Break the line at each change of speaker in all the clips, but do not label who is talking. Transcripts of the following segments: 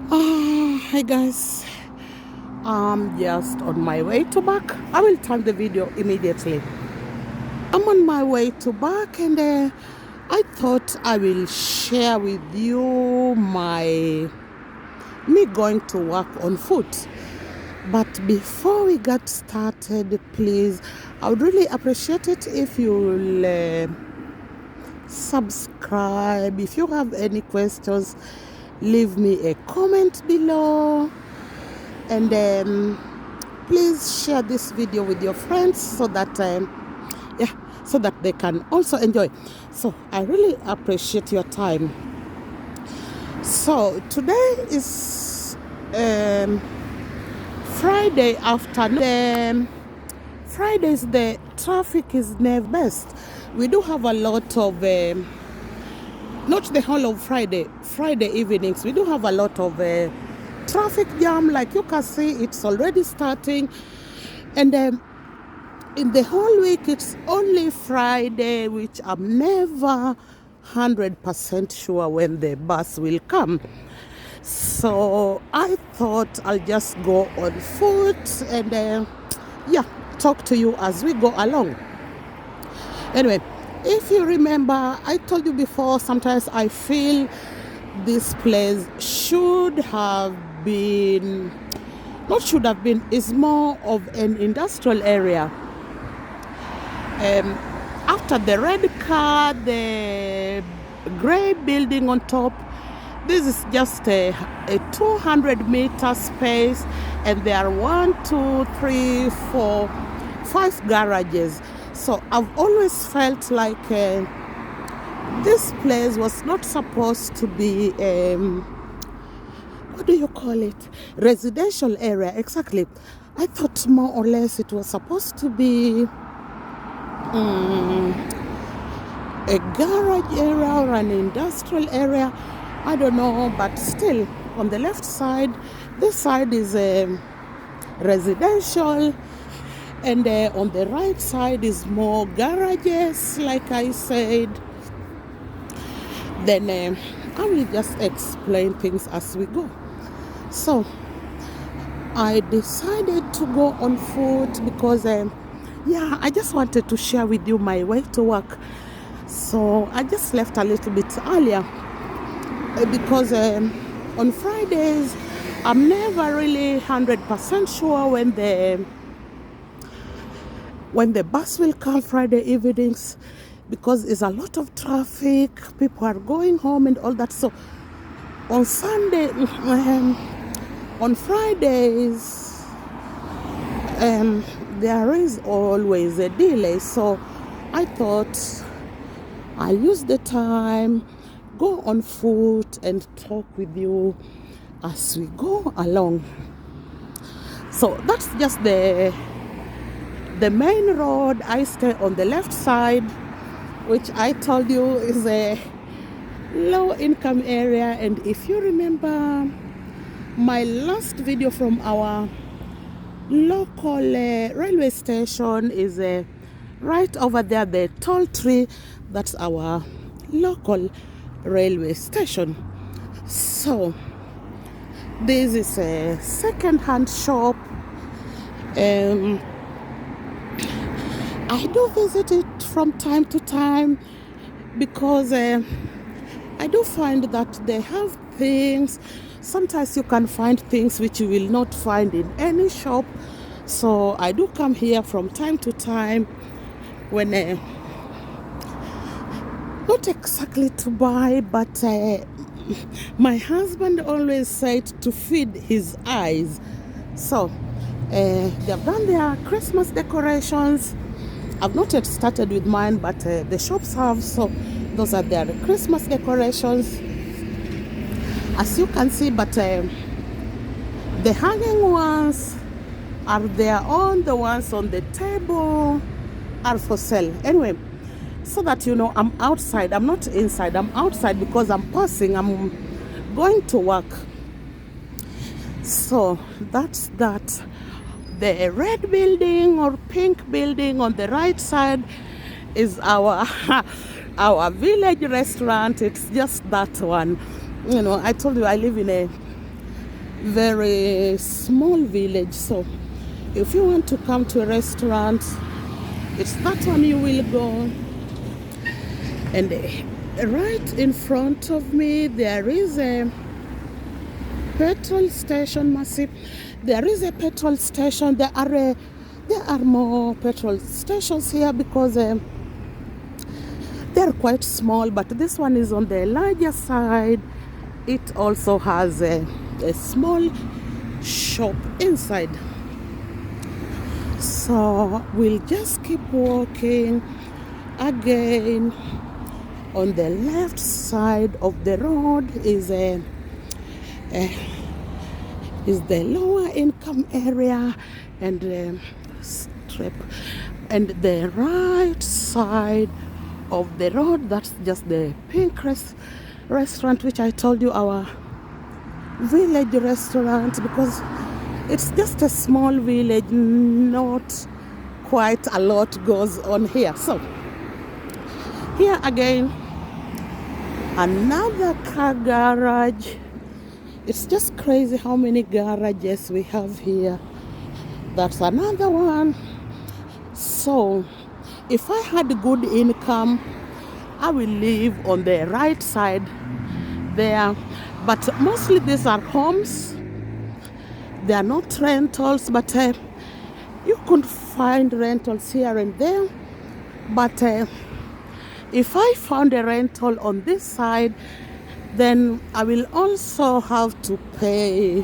Hi guys, I'm just on my way to back. I will turn the video immediately. I'm on my way to back, and I thought I will share with you me going to work on foot. But before we get started, please, I would really appreciate it if you'll subscribe. If you have any questions, leave me a comment below, and please share this video with your friends so that so that they can also enjoy. So I really appreciate your time. So today is Friday afternoon. Fridays the traffic is never best. We do have a lot of not the whole of Friday evenings. We do have a lot of traffic jam. Like you can see, it's already starting, and in the whole week it's only Friday, which I'm never 100% sure when the bus will come. So I thought I'll just go on foot and talk to you as we go along. Anyway, if you remember, I told you before, sometimes I feel this place should have been, not should have been, is more of an industrial area. After the red car, the gray building on top, this is just a 200-meter space, and there are 1, 2, 3, 4, 5 garages. So I've always felt like this place was not supposed to be what do you call it, residential area. Exactly. I thought more or less it was supposed to be a garage area or an industrial area. I don't know, but still, on the left side, this side is residential, and on the right side is more garages, like I said. Then I will just explain things as we go. So I decided to go on foot because I just wanted to share with you my way to work. So I just left a little bit earlier because on Fridays I'm never really 100% sure when the bus will come Friday evenings, because it's a lot of traffic, people are going home and all that. So on Sunday, on Fridays, there is always a delay. So I thought I'll use the time, go on foot and talk with you as we go along. So that's just the main road. I stay on the left side, which I told you is a low income area. And if you remember my last video from our local railway station is right over there, the tall tree. That's our local railway station. So this is a second-hand shop. I do visit it from time to time because I do find that they have things. Sometimes you can find things which you will not find in any shop. So I do come here from time to time when not exactly to buy, but my husband always said to feed his eyes. So they've done their Christmas decorations. I've not yet started with mine, but the shops have. So those are their Christmas decorations, as you can see. But the hanging ones are their own. The ones on the table are for sale. Anyway, so that you know, I'm outside. I'm not inside. I'm outside because I'm passing. I'm going to work. So that's that. The red building or pink building on the right side is our our village restaurant. It's just that one. You know, I told you I live in a very small village. So if you want to come to a restaurant, it's that one you will go. And right in front of me there is a petrol station, massive. There is a petrol station. There are more petrol stations here because they're quite small, but this one is on the larger side. It also has a small shop inside. So we'll just keep walking. Again, on the left side of the road is the lower income area and strip, and the right side of the road, that's just the Pink restaurant, which I told you, our village restaurant, because it's just a small village, not quite a lot goes on here. So here again, another car garage. It's just crazy how many garages we have here. That's another one. So if I had good income, I will live on the right side there. But mostly these are homes. They are not rentals, but you could find rentals here and there. But if I found a rental on this side, then I will also have to pay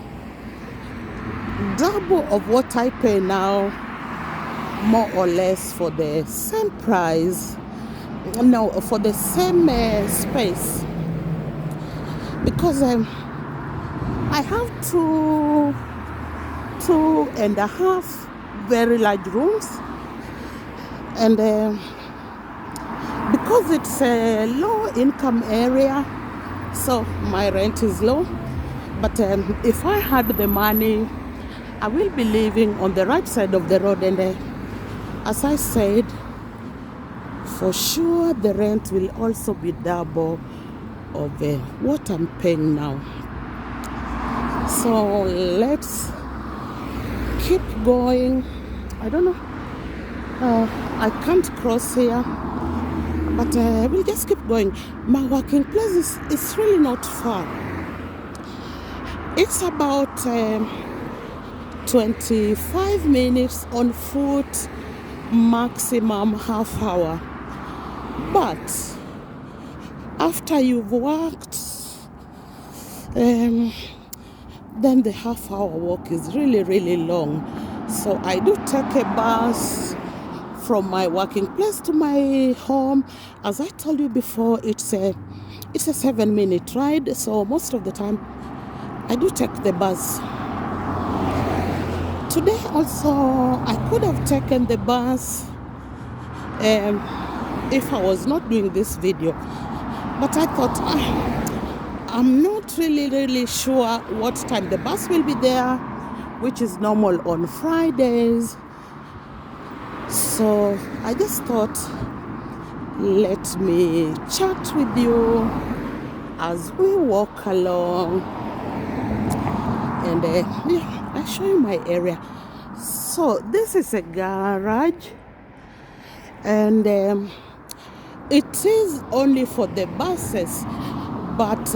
double of what I pay now, more or less, for the same price. No, for the same space, because I have two and a half very large rooms, and because it's a low income area, so my rent is low. But if I had the money, I will be living on the right side of the road, and as I said, for sure the rent will also be double of what I'm paying now. So let's keep going. I don't know, I can't cross here, but we'll just keep going. My working place is really not far. It's about 25 minutes on foot, maximum half hour. But after you've walked, then the half hour walk is really, really long. So I do take a bus from my working place to my home. As I told you before, it's a 7-minute ride. So most of the time I do take the bus. Today also I could have taken the bus if I was not doing this video, but I thought I'm not really sure what time the bus will be there, which is normal on Fridays. So I just thought, let me chat with you as we walk along, and yeah, I'll show you my area. So this is a garage, and it is only for the buses, but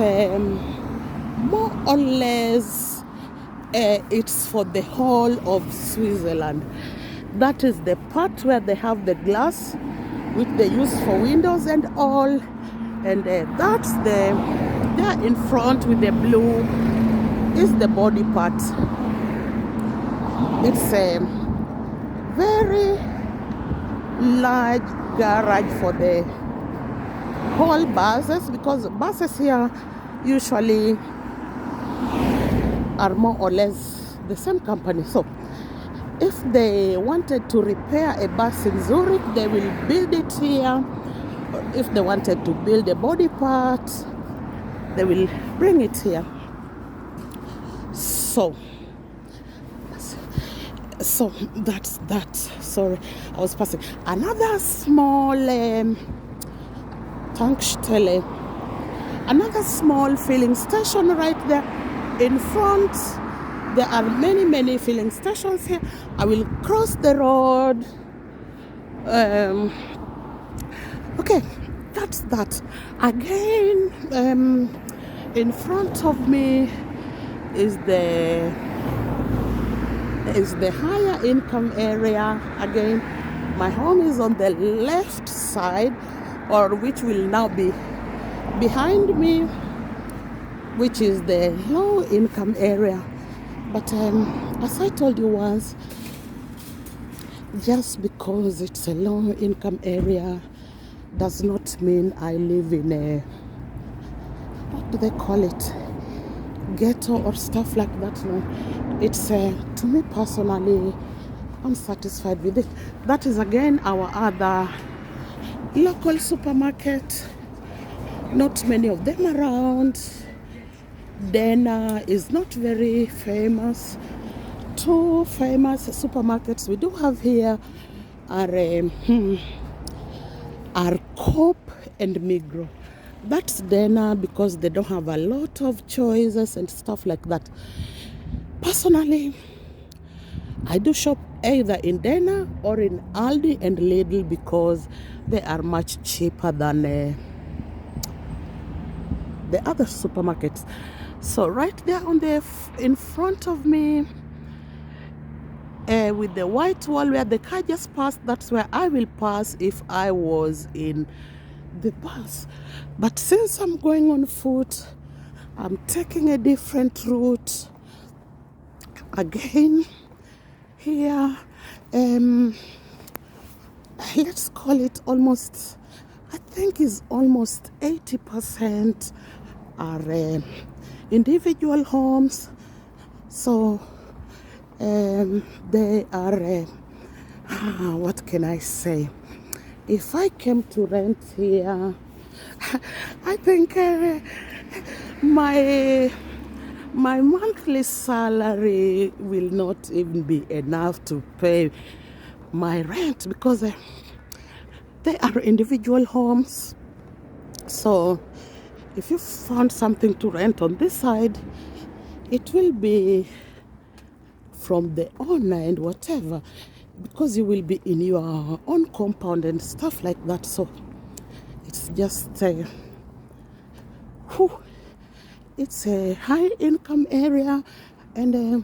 more or less it's for the whole of Switzerland. That is the part where they have the glass, which they use for windows and all, and that's there in front with the blue is the body part. It's a very large garage for the whole buses, because buses here usually are more or less the same company. So if they wanted to repair a bus in Zurich, they will build it here. If they wanted to build a body part, they will bring it here. So that's that. Sorry, I was passing. Another small Tankstelle, another small filling station right there in front. There are many filling stations here. I will cross the road. Okay, that's that. Again, in front of me is the higher income area. Again, my home is on the left side, or which will now be behind me, which is the low income area. But as I told you once, just because it's a low income area does not mean I live in a, what do they call it, ghetto or stuff like that. No, it's to me personally, I'm satisfied with it. That is again our other local supermarket. Not many of them around. Denner is not very famous. Two famous supermarkets we do have here are Coop and Migros. That's Denner because they don't have a lot of choices and stuff like that. Personally, I do shop either in Denner or in Aldi and Lidl because they are much cheaper than the other supermarkets. So right there on the in front of me, with the white wall where the car just passed, that's where I will pass if I was in the bus. But since I'm going on foot, I'm taking a different route. Again, here, let's call it almost, I think is almost 80% are individual homes. So they are, what can I say? If I came to rent here, I think my monthly salary will not even be enough to pay my rent because they are individual homes. So if you found something to rent on this side, it will be from the owner and whatever, because you will be in your own compound and stuff like that. So it's just it's a high income area, and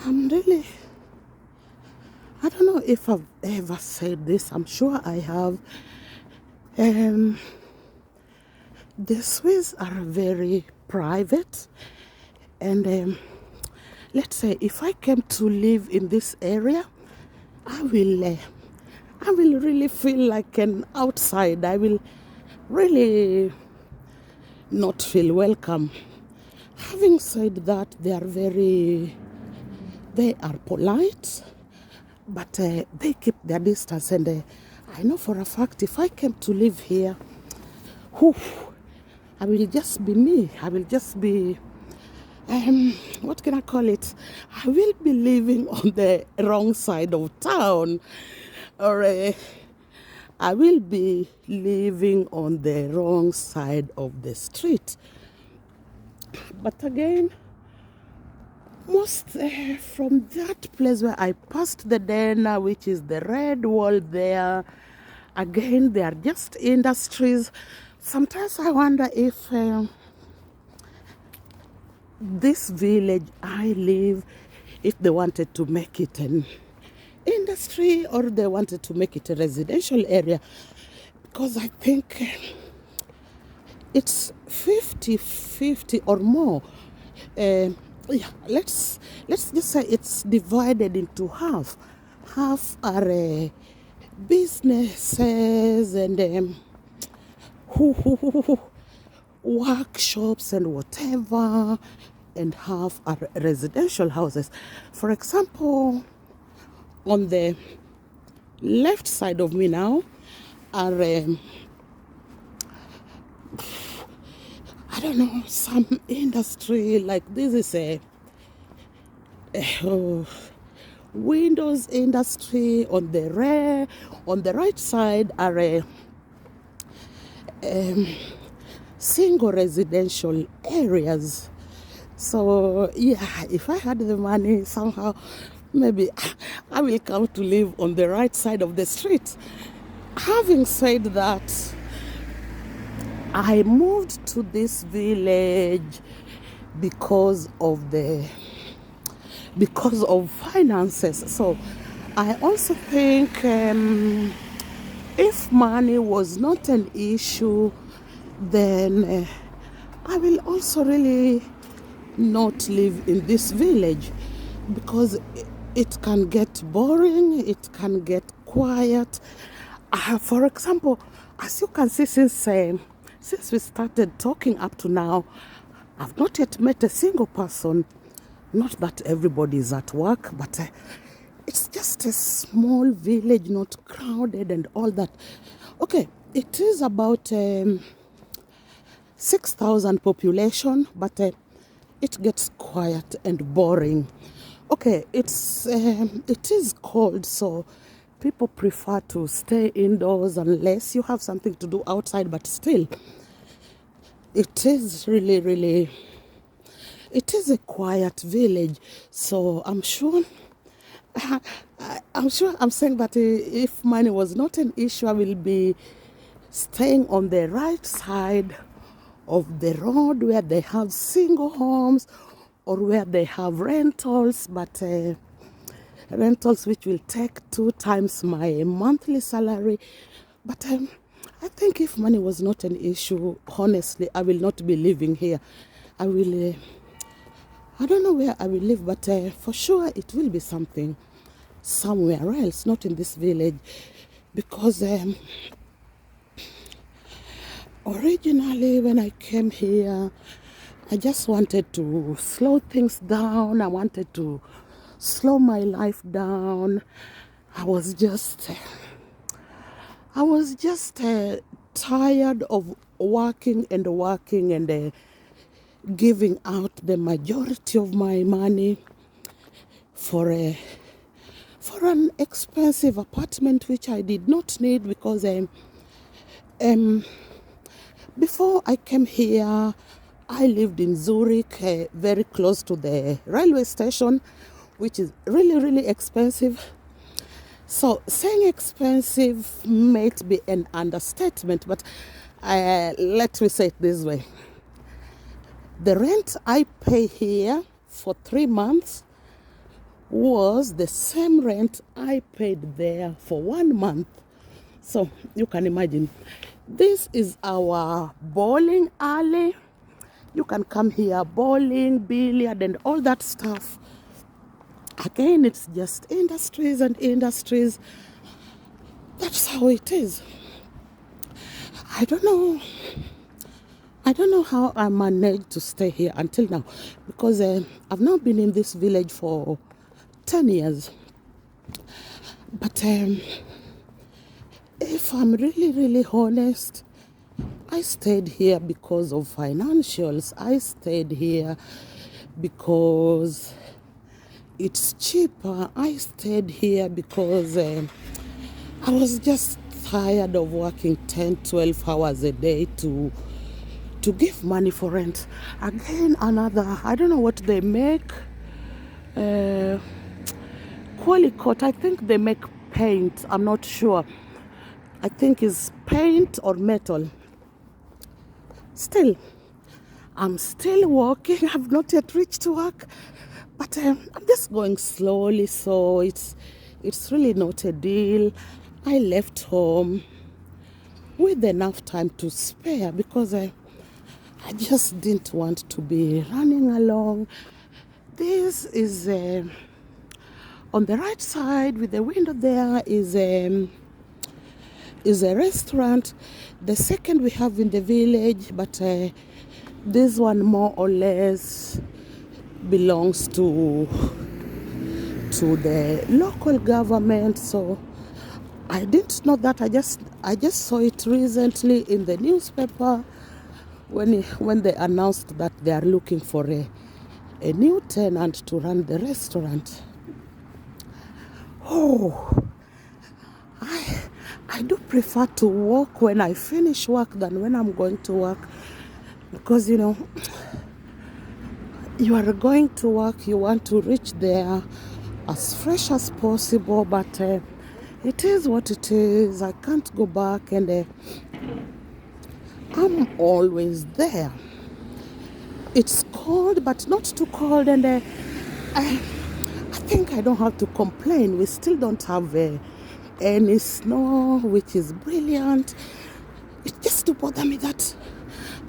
I'm really, I don't know if I've ever said this, I'm sure I have. The Swiss are very private, and let's say if I came to live in this area, I will really feel like an outsider. I will really not feel welcome. Having said that, they are polite, but they keep their distance, and I know for a fact if I came to live here, I will just be me. I will just be, what can I call it? I will be living on the wrong side of town, or I will be living on the wrong side of the street. But again, most from that place where I passed the Denner, which is the red wall there, again, they are just industries. Sometimes I wonder if this village I live, if they wanted to make it an industry or they wanted to make it a residential area, because I think it's 50-50 or more. Yeah, let's just say it's divided into half. Half are businesses and workshops and whatever, and half are residential houses. For example, on the left side of me now are I don't know, some industry, like this is a windows industry. On the right side are a single residential areas. So yeah, if I had the money somehow, maybe I will come to live on the right side of the street. Having said that, I moved to this village because of finances. So I also think if money was not an issue, then I will also really not live in this village, because it can get boring, it can get quiet. For example, as you can see, since we started talking up to now, I've not yet met a single person. Not that everybody is at work, but it's just a small village, not crowded and all that. Okay, it is about 6,000 population, but it gets quiet and boring. Okay, it is cold, so people prefer to stay indoors unless you have something to do outside, but still, it is really, it is a quiet village. So I'm sure I'm saying that if money was not an issue, I will be staying on the right side of the road where they have single homes or where they have rentals, but rentals which will take 2 times my monthly salary. But I think if money was not an issue, honestly, I will not be living here. I will, I don't know where I will live, but for sure it will be something somewhere else, not in this village, because originally when I came here, I just wanted to slow things down. I wanted to slow my life down. I was just tired of working and giving out the majority of my money for an expensive apartment which I did not need, because before I came here, I lived in Zurich, very close to the railway station, which is really expensive. So saying expensive might be an understatement, but let me say it this way. The rent I pay here for 3 months was the same rent I paid there for 1 month. So you can imagine, this is our bowling alley. You can come here, bowling, billiard, and all that stuff. Again, it's just industries and industries. That's how it is. I don't know how I managed to stay here until now, because I've now been in this village for 10 years. But if I'm really honest, I stayed here because of financials. I stayed here because it's cheaper. I stayed here because I was just tired of working 10, 12 hours a day to give money for rent. Again, another, I don't know what they make. Qualicoat, I think they make paint. I'm not sure. I think it's paint or metal. Still, I'm still working. I've not yet reached work, but I'm just going slowly, so it's really not a deal. I left home with enough time to spare, because I just didn't want to be running along. This is on the right side with the window there is a restaurant. The second we have in the village, but this one more or less belongs to the local government. So I didn't know that. I just saw it recently in the newspaper when they announced that they are looking for a new tenant to run the restaurant. Oh, I do prefer to walk when I finish work than when I'm going to work, because you are going to work, you want to reach there as fresh as possible, but it is what it is. I can't go back, and I'm always there. It's cold, but not too cold, and I think I don't have to complain. We still don't have any snow, which is brilliant. It just to bother me that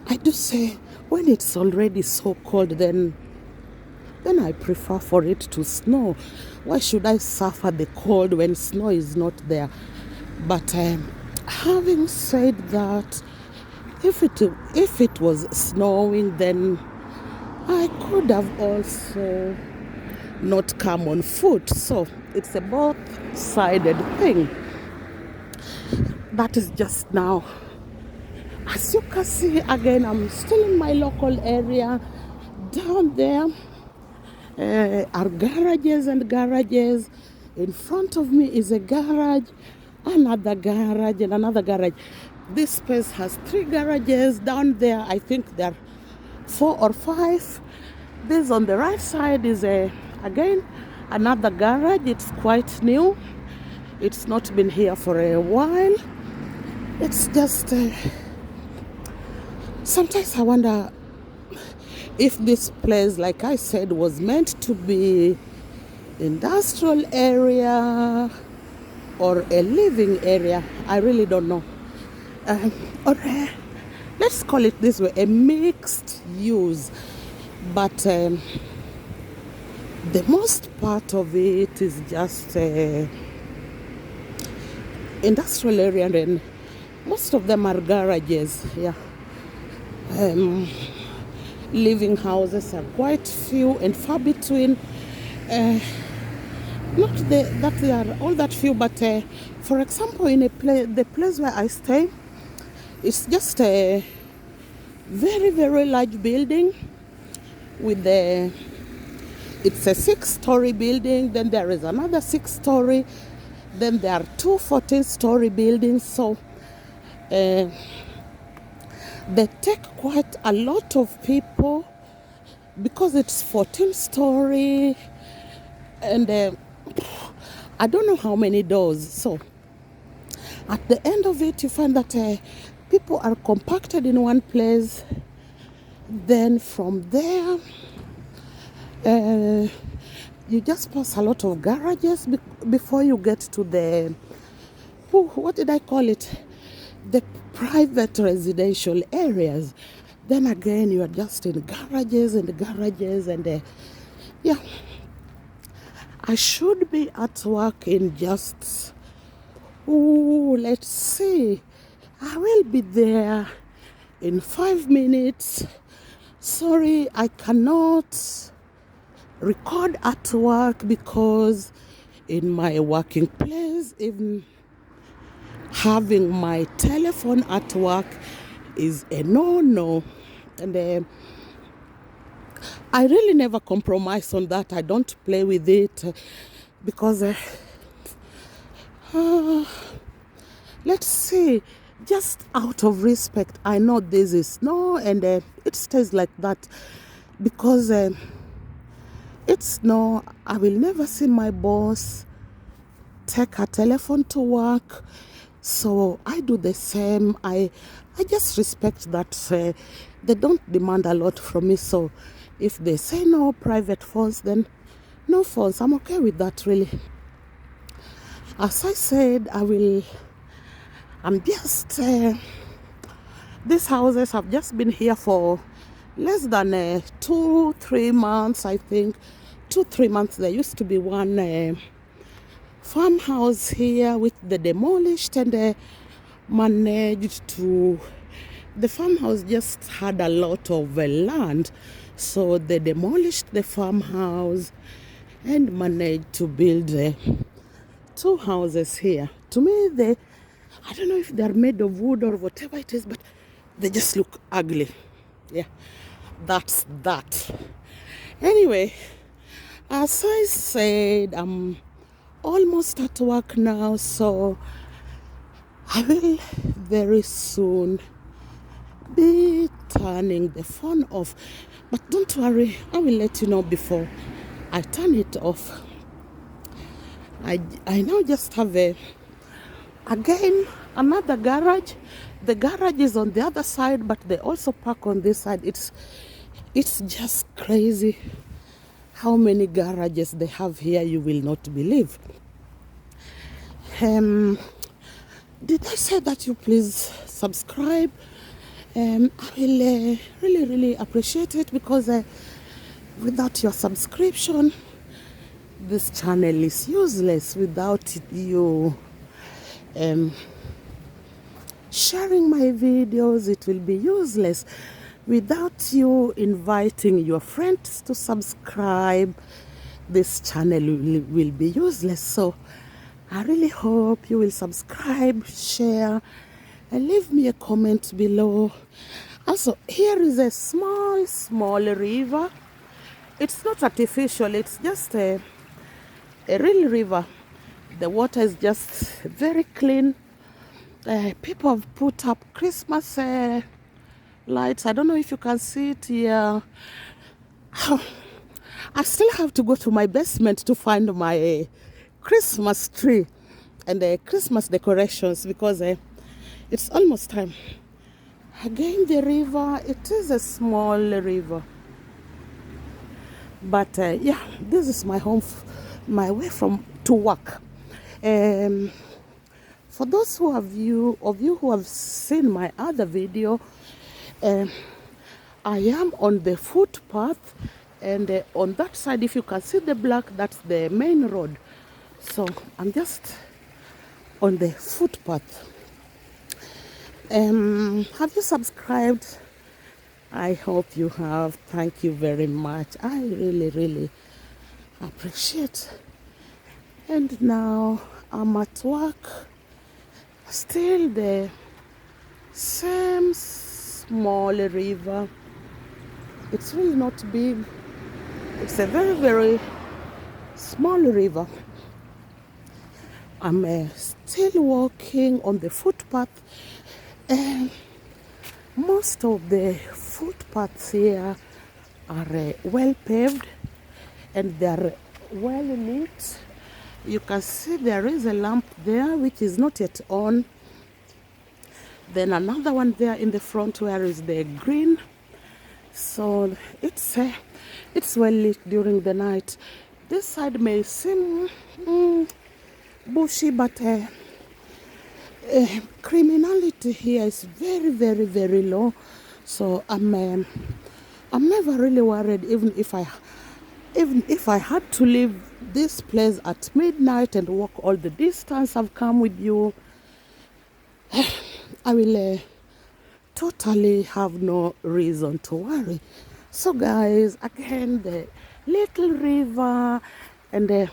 I do say when it's already so cold, then I prefer for it to snow. Why should I suffer the cold when snow is not there? But having said that, if it was snowing, then I could have also not come on foot. So it's a both-sided thing. That is just now. As you can see, again, I'm still in my local area. Down there are garages and garages. In front of me is a garage, another garage, and another garage. This space has 3 garages. Down there, I think there are 4 or 5. This on the right side is again another garage. It's quite new. It's not been here for a while. It's just sometimes I wonder if this place, like I said, was meant to be industrial area or a living area. I really don't know. Or let's call it this way, a mixed use. But the most part of it is just industrial area, and most of them are garages. Yeah. Living houses are quite few and far between. Not that they are all that few, but for example, in the place where I stay, it's just a very, very large building with it's a 6-story building. Then there is another 6-story. Then there are 2 14-story buildings. So they take quite a lot of people because it's 14-story, and I don't know how many doors. So at the end of it, you find that people are compacted in one place. Then from there, you just pass a lot of garages before you get to the, what did I call it? The private residential areas. Then again, you are just in garages and garages, and yeah. I should be at work in just, let's see. I will be there in 5 minutes. Sorry, I cannot record at work because in my working place, even having my telephone at work is a no-no. And I really never compromise on that. I don't play with it because let's see, just out of respect, I know this is snow, and it stays like that because it's snow. I will never see my boss take her telephone to work, so I do the same. I just respect that they don't demand a lot from me. So if they say no private phones, then no phones. I'm okay with that, really. As I said, I'm just these houses have just been here for less than 2-3 months, I think. 2-3 months. There used to be one farmhouse here which they demolished, and managed to, the farmhouse just had a lot of land, so they demolished the farmhouse and managed to build 2 houses here. To me, I don't know if they're made of wood or whatever it is, but they just look ugly. Yeah, that's that. Anyway, as I said, I'm almost at work now, so I will very soon be turning the phone off, but don't worry, I will let you know before I turn it off. I now just have again another garage. The garage is on the other side, but they also park on this side. It's just crazy how many garages they have here. You will not believe. Did I say that you please subscribe? I will really appreciate it, because without your subscription, this channel is useless. Without you sharing my videos, it will be useless. Without you inviting your friends to subscribe, this channel will be useless. So I really hope you will subscribe, share, and leave me a comment below. Also, here is a small river. It's not artificial, it's just a real river. The water is just very clean. People have put up Christmas lights. I don't know if you can see it here. I still have to go to my basement to find my Christmas tree and the Christmas decorations, because it's almost time. Again, the river, it is a small river, but yeah, this is my home, my way to work. For those of you who have seen my other video, I am on the footpath, and on that side, if you can see the black, that's the main road. So I'm just on the footpath. Have you subscribed? I hope you have. Thank you very much. I really appreciate. And now I'm at work. Still the same small river. It's really not big. It's a very small river. I'm still walking on the footpath, and most of the footpaths here are well paved and they are well lit. You can see there is a lamp there which is not yet on. Then another one there in the front where is the green. So it's well lit during the night. This side may seem bushy, but criminality here is very low. So I'm never really worried, even if I had to leave this place at midnight and walk all the distance I've come with you. I will totally have no reason to worry. So guys, again, the little river, and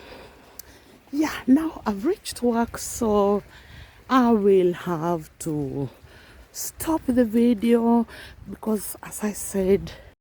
yeah, now I've reached work, so I will have to stop the video, because as I said,